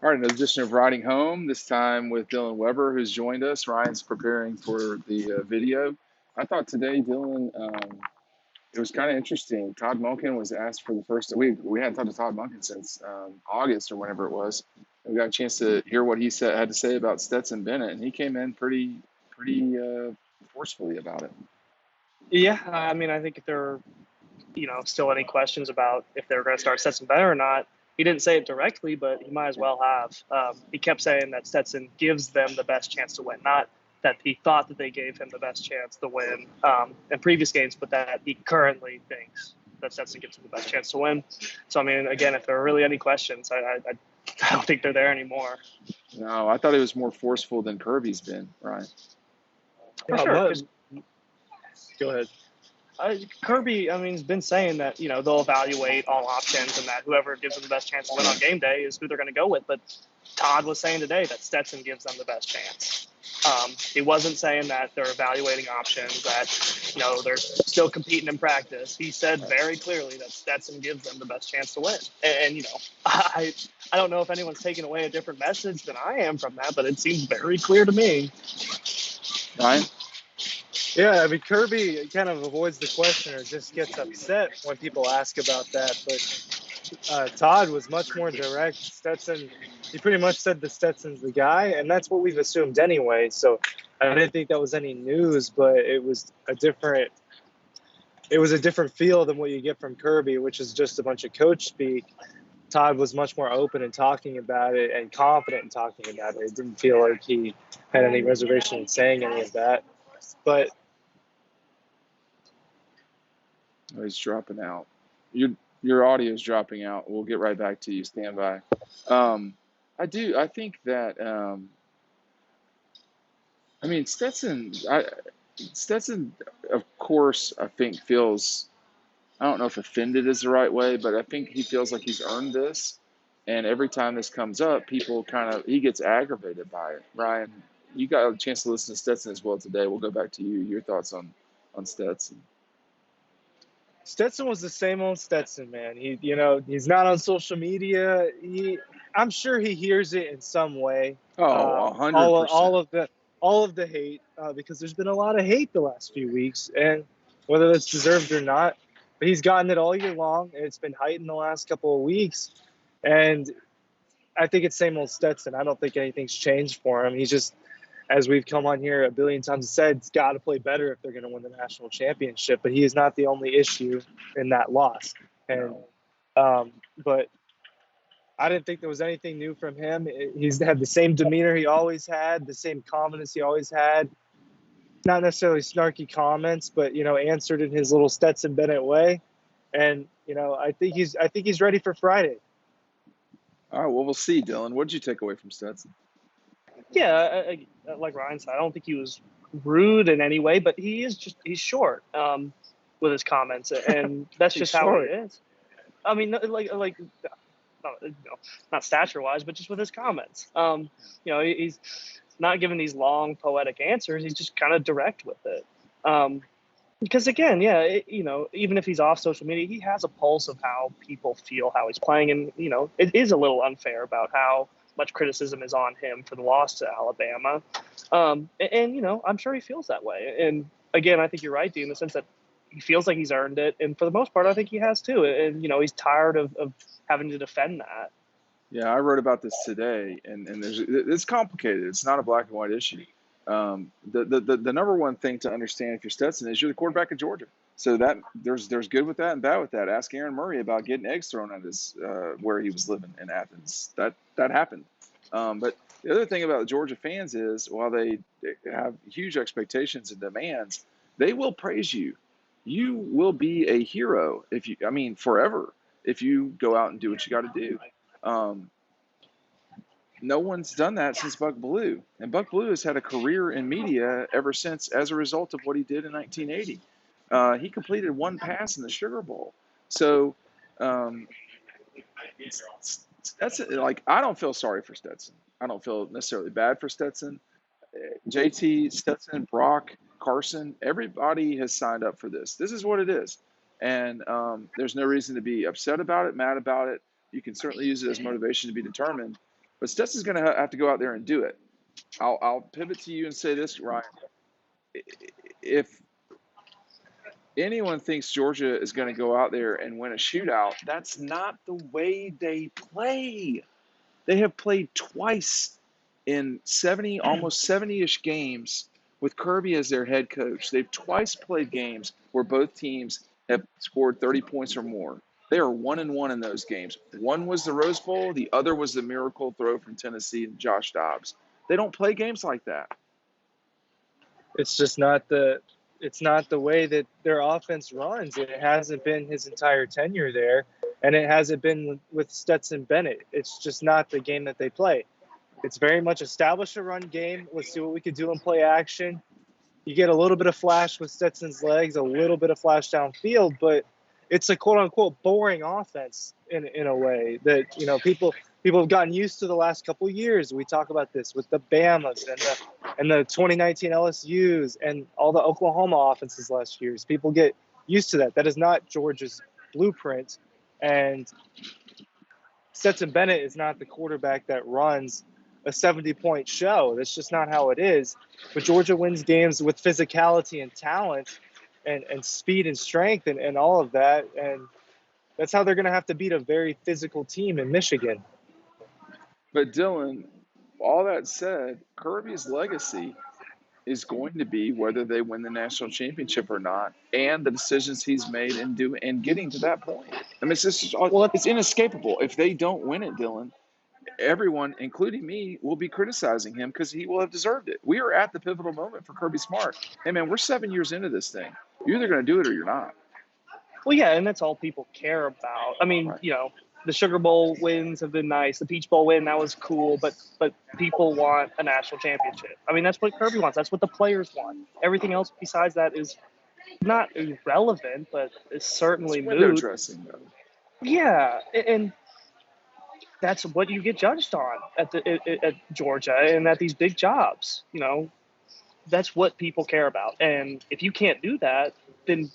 All right, another edition of Riding Home, this time with Dylan Weber, who's joined us. Ryan's preparing for the video. I thought today, Dylan, it was kind of interesting. Todd Monken was asked for the first we hadn't talked to Todd Monken since August or whenever it was. We got a chance to hear what he had to say about Stetson Bennett, and he came in pretty forcefully about it. Yeah, I mean, I think if there are, still any questions about if they're going to start Stetson Bennett or not, he didn't say it directly, but he might as well have. He kept saying that Stetson gives them the best chance to win, not that he thought that they gave him the best chance to win in previous games, but that he currently thinks that Stetson gives him the best chance to win. So, I mean, again, if there are really any questions, I don't think they're there anymore. No, I thought it was more forceful than Kirby's been, Ryan. For sure. Go ahead. Kirby, I mean, has been saying that, they'll evaluate all options and that whoever gives them the best chance to win on game day is who they're going to go with. But Todd was saying today that Stetson gives them the best chance. He wasn't saying that they're evaluating options, that, they're still competing in practice. He said very clearly that Stetson gives them the best chance to win. And I don't know if anyone's taking away a different message than I am from that, but it seems very clear to me. Ryan? Yeah, I mean, Kirby kind of avoids the question or just gets upset when people ask about that. But Todd was much more direct. Stetson, he pretty much said that Stetson's the guy, and that's what we've assumed anyway. So I didn't think that was any news, but it was a different feel than what you get from Kirby, which is just a bunch of coach speak. Todd was much more open in talking about it and confident in talking about it. It didn't feel like he had any reservation in saying any of that. But he's dropping out. Your audio is dropping out. We'll get right back to you. Stand by. I think that. I mean, Stetson, of course, I think feels. I don't know if offended is the right way, but I think he feels like he's earned this. And every time this comes up, he gets aggravated by it. Ryan, you got a chance to listen to Stetson as well today. We'll go back to you. Your thoughts on Stetson. Stetson was the same old Stetson, man. He's not on social media. I'm sure he hears it in some way. Oh, 100%. All of the hate, because there's been a lot of hate the last few weeks, and whether that's deserved or not, but he's gotten it all year long, and it's been heightened the last couple of weeks. And I think it's same old Stetson. I don't think anything's changed for him. He's just, as we've come on here a billion times said, it's got to play better if they're going to win the national championship. But he is not the only issue in that loss. And but I didn't think there was anything new from him. He's had the same demeanor he always had, the same confidence he always had. Not necessarily snarky comments, but answered in his little Stetson Bennett way. And I think he's ready for Friday. All right, well, we'll see, Dylan. What did you take away from Stetson? Yeah, like Ryan said, I don't think he was rude in any way, but he's short with his comments, and that's just how it is. I mean, not stature-wise, but just with his comments. He's not giving these long poetic answers. He's just kind of direct with it. Because again, even if he's off social media, he has a pulse of how people feel, how he's playing, and it is a little unfair about how much criticism is on him for the loss to Alabama. And I'm sure he feels that way. And again, I think you're right, Dee, in the sense that he feels like he's earned it. And for the most part, I think he has too. And, he's tired of having to defend that. Yeah, I wrote about this today, and it's complicated. It's not a black and white issue. The number one thing to understand if you're Stetson is you're the quarterback of Georgia. So that there's good with that and bad with that. Ask Aaron Murray about getting eggs thrown at his where he was living in Athens. That happened. But the other thing about Georgia fans is while they have huge expectations and demands, they will praise you. You will be a hero forever if you go out and do what you got to do. No one's done that since Buck Blue. And Buck Blue has had a career in media ever since as a result of what he did in 1980. He completed one pass in the Sugar Bowl. So I don't feel sorry for Stetson. I don't feel necessarily bad for Stetson. JT, Stetson, Brock, Carson, everybody has signed up for this. This is what it is. And there's no reason to be upset about it, mad about it. You can certainly use it as motivation to be determined. But Stetson's going to have to go out there and do it. I'll pivot to you and say this, Ryan. If anyone thinks Georgia is going to go out there and win a shootout, that's not the way they play. They have played twice in 70, almost 70-ish games with Kirby as their head coach. They've twice played games where both teams have scored 30 points or more. They are 1-1 in those games. One was the Rose Bowl. The other was the miracle throw from Tennessee and Josh Dobbs. They don't play games like that. It's just not the way that their offense runs. It hasn't been his entire tenure there, and it hasn't been with Stetson Bennett. It's just not the game that they play. It's very much establish a run game. Let's see what we can do in play action. You get a little bit of flash with Stetson's legs, a little bit of flash downfield, but it's a quote unquote boring offense in a way that, you know, people have gotten used to the last couple of years. We talk about this with the Bamas and the 2019 LSUs and all the Oklahoma offenses last years. People get used to that. That is not Georgia's blueprint. And Stetson Bennett is not the quarterback that runs a 70-point show. That's just not how it is. But Georgia wins games with physicality and talent and speed and strength and all of that. And that's how they're going to have to beat a very physical team in Michigan. But Dylan, all that said, Kirby's legacy is going to be whether they win the national championship or not, and the decisions he's made in getting to that point. I mean, it's inescapable. If they don't win it, Dylan, everyone, including me, will be criticizing him because he will have deserved it. We are at the pivotal moment for Kirby Smart. Hey, man, we're 7 years into this thing. You're either going to do it or you're not. Well, yeah, and that's all people care about. I mean, Right. you know, the Sugar Bowl wins have been nice. The Peach Bowl win, that was cool, but people want a national championship. I mean, that's what Kirby wants. That's what the players want. Everything else besides that is not irrelevant, but it's certainly It's window moot. dressing, though. Yeah, and that's what you get judged on at Georgia and at these big jobs. You know, that's what people care about. And if you can't do that, then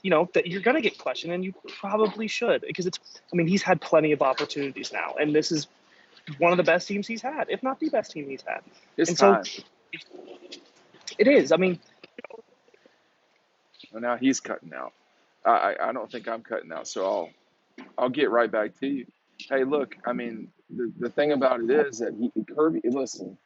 you know that you're going to get questioned, and you probably should, because he's had plenty of opportunities now, and this is one of the best teams he's had, if not the best team he's had. It's time. So it is. I mean, well, now he's cutting out. I don't think I'm cutting out, so I'll get right back to you. Hey, look, I mean, the thing about it is that Kirby, listen,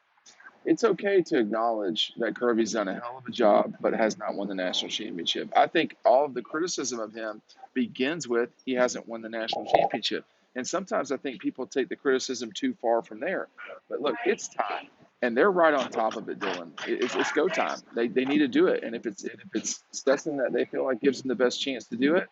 it's okay to acknowledge that Kirby's done a hell of a job, but has not won the national championship. I think all of the criticism of him begins with he hasn't won the national championship. And sometimes I think people take the criticism too far from there. But look, it's time. And they're right on top of it, Dylan. It's go time. They need to do it. And if it's Stetson that they feel like gives them the best chance to do it,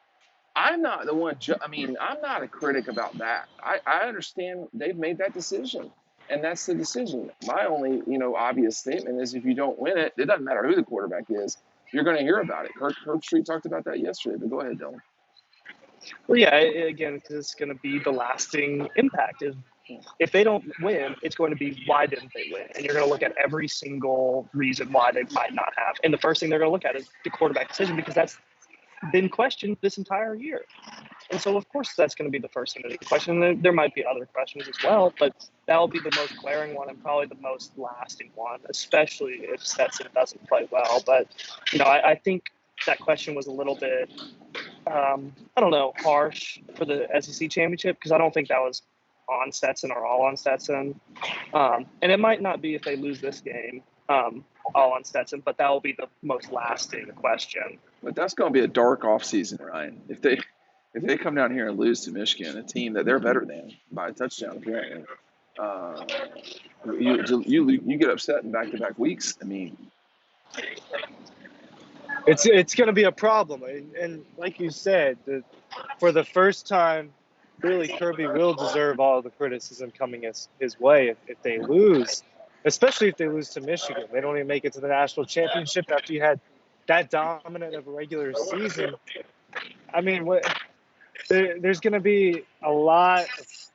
I'm not the one. I'm not a critic about that. I understand they've made that decision, and that's the decision. My only, obvious statement is if you don't win it, it doesn't matter who the quarterback is. You're going to hear about it. Kirk Street talked about that yesterday. But go ahead, Dylan. well, yeah, again, because it's going to be the lasting impact. If they don't win, it's going to be why didn't they win? And you're going to look at every single reason why they might not have. And the first thing they're going to look at is the quarterback decision, because that's been questioned this entire year. And so, of course, that's going to be the first thing to be questioned. And there might be other questions as well, but that'll be the most glaring one and probably the most lasting one, especially if Stetson doesn't play well. But, I think that question was a little bit, harsh for the SEC championship, because I don't think that was on Stetson or all on Stetson. And it might not be if they lose this game. All on Stetson, but that will be the most lasting question. But that's going to be a dark offseason, Ryan. If they come down here and lose to Michigan, a team that they're better than by a touchdown, apparently, you get upset in back-to-back weeks. I mean, it's going to be a problem, and like you said, for the first time, really, Kirby will deserve all the criticism coming his way if they lose. Especially if they lose to Michigan. They don't even make it to the national championship after you had that dominant of a regular season. I mean, there's going to be a lot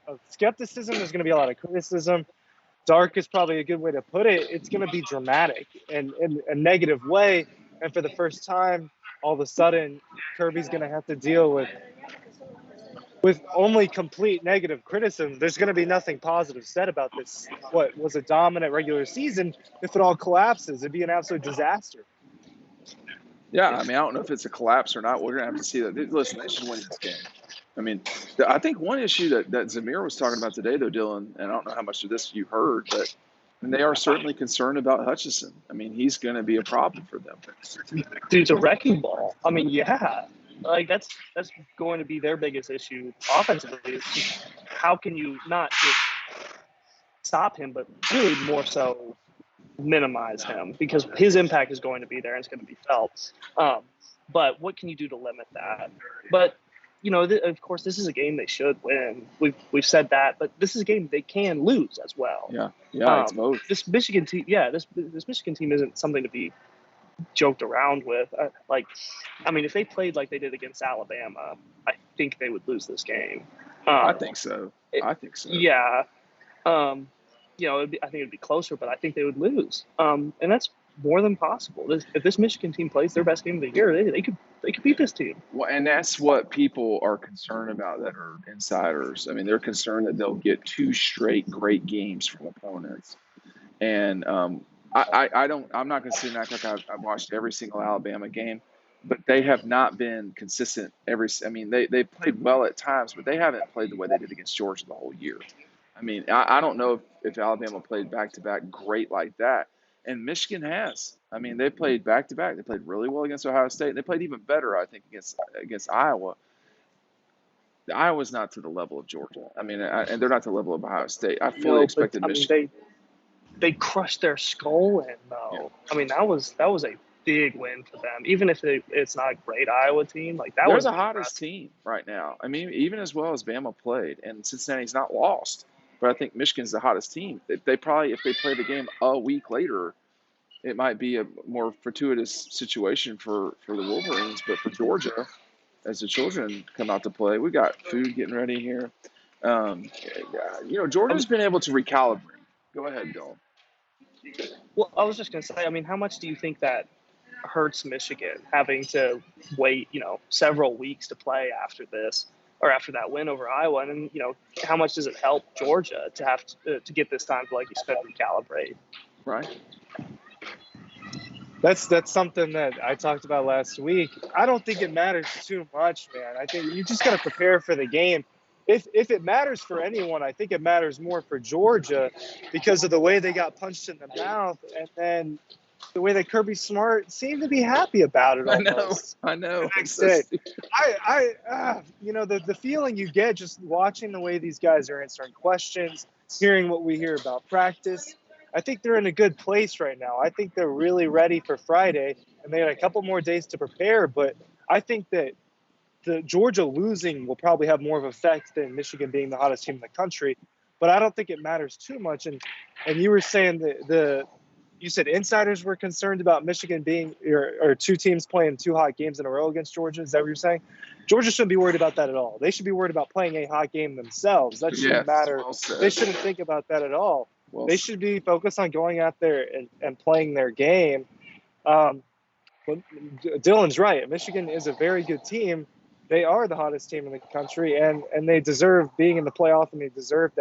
of skepticism. There's going to be a lot of criticism. Dark is probably a good way to put it. It's going to be dramatic and in a negative way. And for the first time, all of a sudden, Kirby's going to have to deal with with only complete negative criticism, there's going to be nothing positive said about this. What was a dominant regular season? If it all collapses, it'd be an absolute disaster. Yeah, I mean, I don't know if it's a collapse or not. We're gonna have to see that. Listen, they should win this game. I mean, I think one issue that Zamir was talking about today, though, Dylan, and I don't know how much of this you heard, but and they are certainly concerned about Hutchison. I mean, he's going to be a problem for them. Dude's a wrecking ball. I mean, yeah, like that's going to be their biggest issue offensively. It's just how can you not just stop him, but really more so minimize him, because his impact is going to be there and it's going to be felt. But what can you do to limit that? But of course, this is a game they should win. We've said that, but this is a game they can lose as well. Yeah, it's both. This Michigan team, this Michigan team isn't something to be joked around with. I mean, if they played like they did against Alabama, I think they would lose this game. I think so. Yeah. I think it'd be closer, but I think they would lose. And that's more than possible. If this Michigan team plays their best game of the year, they could beat this team. Well, and that's what people are concerned about that are insiders. I mean, they're concerned that they'll get 2 straight great games from opponents. And I'm not going to sit and act like I've watched every single Alabama game, but they have not been consistent they played well at times, but they haven't played the way they did against Georgia the whole year. I mean, I don't know if Alabama played back-to-back great like that. And Michigan has. I mean, they played back-to-back. They played really well against Ohio State. They played even better, I think, against Iowa. Iowa's not to the level of Georgia. I mean, and they're not to the level of Ohio State. I fully expected Michigan. They crushed their skull in, though. Yeah. I mean, that was a big win for them. Even if it's not a great Iowa team, like that was the hottest team right now. I mean, even as well as Bama played, and Cincinnati's not lost. But I think Michigan's the hottest team. They probably, if they play the game a week later, it might be a more fortuitous situation for the Wolverines. But for Georgia, as the children come out to play, we got food getting ready here. Georgia's been able to recalibrate. Go ahead, Dylan. Well, I was just going to say, I mean, how much do you think that hurts Michigan having to wait, several weeks to play after this? Or after that win over Iowa, and then, how much does it help Georgia to have to get this time to, like you said, recalibrate? Right. That's something that I talked about last week. I don't think it matters too much, man. I think you just got to prepare for the game. If it matters for anyone, I think it matters more for Georgia because of the way they got punched in the mouth, and then the way that Kirby Smart seemed to be happy about it almost. I know. The next day. The feeling you get just watching the way these guys are answering questions, hearing what we hear about practice, I think they're in a good place right now. I think they're really ready for Friday, and they had a couple more days to prepare, but I think that the Georgia losing will probably have more of an effect than Michigan being the hottest team in the country, but I don't think it matters too much. And you were saying you said insiders were concerned about Michigan being or 2 teams playing 2 hot games in a row against Georgia. Is that what you're saying? Georgia shouldn't be worried about that at all. They should be worried about playing a hot game themselves. That shouldn't matter. Well said. They shouldn't think about that at all. They should be focused on going out there and playing their game. But Dylan's right. Michigan is a very good team. They are the hottest team in the country, and they deserve being in the playoff, and they deserve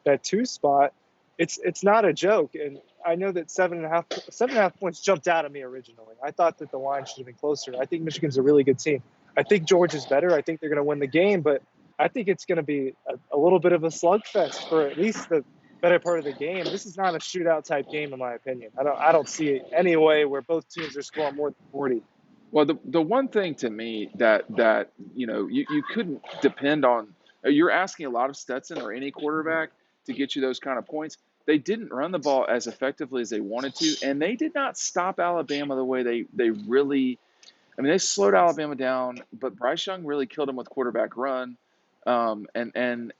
that 2 spot. It's not a joke, and I know that 7.5 points jumped out at me originally. I thought that the line should have been closer. I think Michigan's a really good team. I think Georgia's better. I think they're going to win the game, but I think it's going to be a little bit of a slugfest for at least the better part of the game. This is not a shootout type game, in my opinion. I don't see any way where both teams are scoring more than 40. Well, the one thing to me that you couldn't depend on. You're asking a lot of Stetson or any quarterback to get you those kind of points. They didn't run the ball as effectively as they wanted to, and they did not stop Alabama the way they really. I mean, they slowed Alabama down, but Bryce Young really killed them with quarterback run. The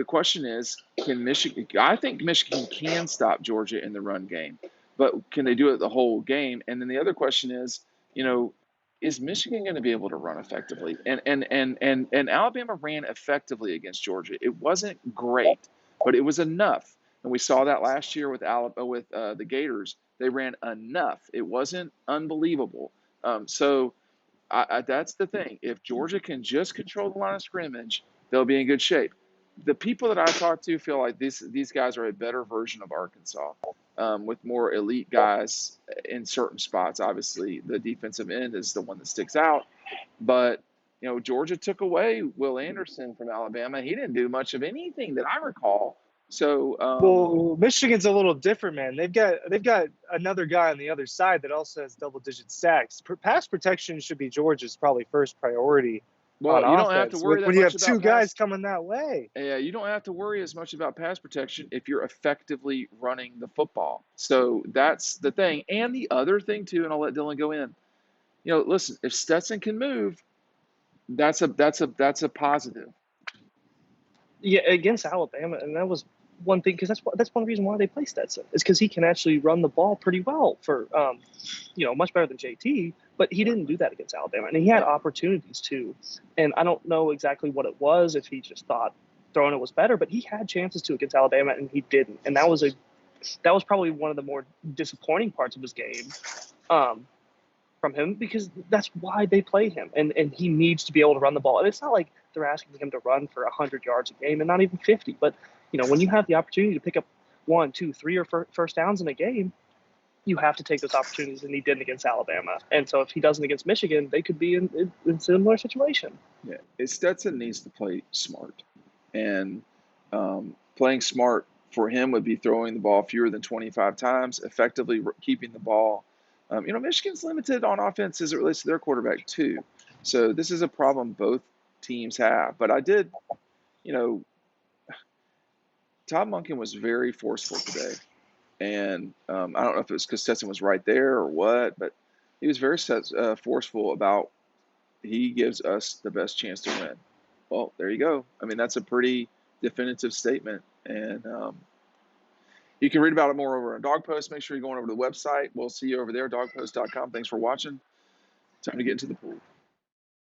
question is, can Michigan? I think Michigan can stop Georgia in the run game, but can they do it the whole game? And then the other question is, is Michigan going to be able to run effectively? And Alabama ran effectively against Georgia. It wasn't great, but it was enough. And we saw that last year with the Gators. They ran enough. It wasn't unbelievable. So that's the thing. If Georgia can just control the line of scrimmage they'll be in good shape. The people that I talk to feel like these guys are a better version of Arkansas, with more elite guys in certain spots. Obviously, the defensive end is the one that sticks out, but Georgia took away Will Anderson from Alabama. He didn't do much of anything that I recall. So, Well, Michigan's a little different, man. They've got another guy on the other side that also has double-digit sacks. Pass protection should be Georgia's probably first priority on you don't have to offense. worry that When you much have about two pass. guys coming that way, Yeah, you don't have to worry as much about pass protection if you're effectively running the football. So that's the thing. And the other thing too, and I'll let Dylan go in. Listen, if Stetson can move, that's a positive. Yeah, against Alabama, and that was one thing, because that's one reason why they play Stetson, is because he can actually run the ball pretty well for much better than JT, but he didn't do that against Alabama, and he had opportunities too, and I don't know exactly what it was, if he just thought throwing it was better, but he had chances to against Alabama and he didn't, and that was probably one of the more disappointing parts of his game. From him, because that's why they play him, and he needs to be able to run the ball. And it's not like they're asking him to run for 100 yards a game, and not even 50. But when you have the opportunity to pick up 1, 2, 3 or first downs in a game, you have to take those opportunities, and he didn't against Alabama. And so if he doesn't against Michigan, they could be in a similar situation. Yeah, Stetson needs to play smart, and playing smart for him would be throwing the ball fewer than 25 times, effectively keeping the ball. Michigan's limited on offense as it relates to their quarterback too. So this is a problem both teams have. But I did, Todd Monken was very forceful today. And I don't know if it was because Stetson was right there or what, but he was very forceful about he gives us the best chance to win. Well, there you go. I mean, that's a pretty definitive statement. And you can read about it more over on Dog Post. Make sure you're going over to the website. We'll see you over there, dogpost.com. Thanks for watching. Time to get into the pool.